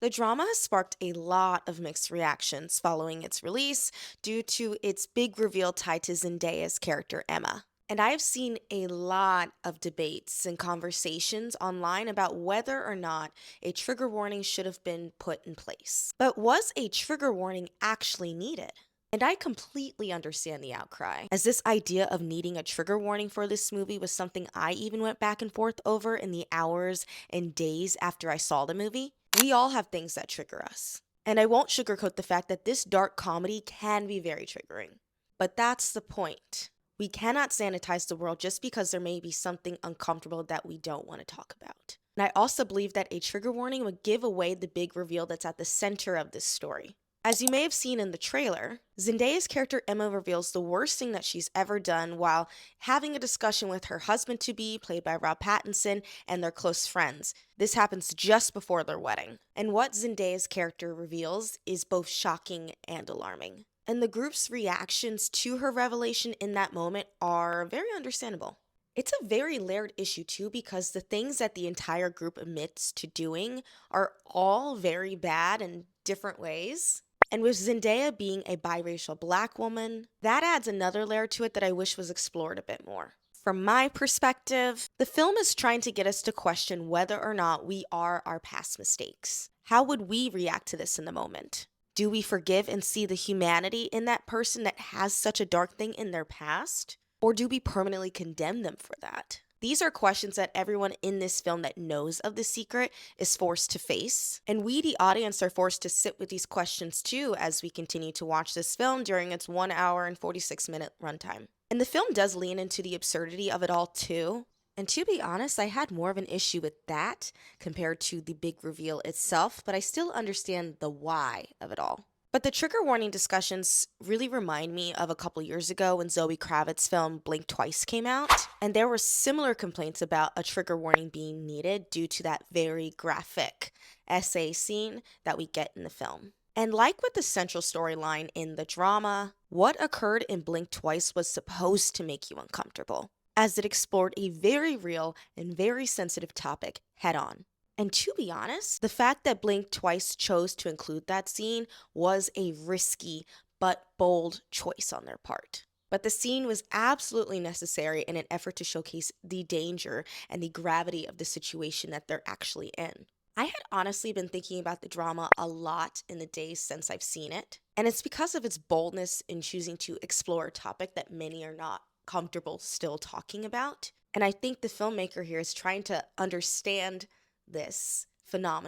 The drama has sparked a lot of mixed reactions following its release due to its big reveal tied to Zendaya's character Emma. And I've seen a lot of debates and conversations online about whether or not a trigger warning should have been put in place. But was a trigger warning actually needed? And I completely understand the outcry, as this idea of needing a trigger warning for this movie was something I even went back and forth over in the hours and days after I saw the movie. We all have things that trigger us. And I won't sugarcoat the fact that this dark comedy can be very triggering. But that's the point. We cannot sanitize the world just because there may be something uncomfortable that we don't want to talk about. And I also believe that a trigger warning would give away the big reveal that's at the center of this story. As you may have seen in the trailer, Zendaya's character Emma reveals the worst thing that she's ever done while having a discussion with her husband to be, played by Rob Pattinson, and their close friends. This happens just before their wedding. And what Zendaya's character reveals is both shocking and alarming. And the group's reactions to her revelation in that moment are very understandable. It's a very layered issue too because the things that the entire group admits to doing are all very bad in different ways. And with Zendaya being a biracial black woman, that adds another layer to it that I wish was explored a bit more. From my perspective, the film is trying to get us to question whether or not we are our past mistakes. How would we react to this in the moment? Do we forgive and see the humanity in that person that has such a dark thing in their past? Or do we permanently condemn them for that? These are questions that everyone in this film that knows of the secret is forced to face. And we, the audience, are forced to sit with these questions too as we continue to watch this film during its 1 hour and 46-minute runtime. And the film does lean into the absurdity of it all too. And to be honest, I had more of an issue with that compared to the big reveal itself, but I still understand the why of it all. But the trigger warning discussions really remind me of a couple years ago when Zoe Kravitz's film Blink Twice came out, and there were similar complaints about a trigger warning being needed due to that very graphic essay scene that we get in the film. And like with the central storyline in the drama, what occurred in Blink Twice was supposed to make you uncomfortable, as it explored a very real and very sensitive topic head on. And to be honest, the fact that Blink Twice chose to include that scene was a risky but bold choice on their part. But the scene was absolutely necessary in an effort to showcase the danger and the gravity of the situation that they're actually in. I had honestly been thinking about the drama a lot in the days since I've seen it, and it's because of its boldness in choosing to explore a topic that many are not comfortable still talking about. And I think the filmmaker here is trying to understand this phenomenon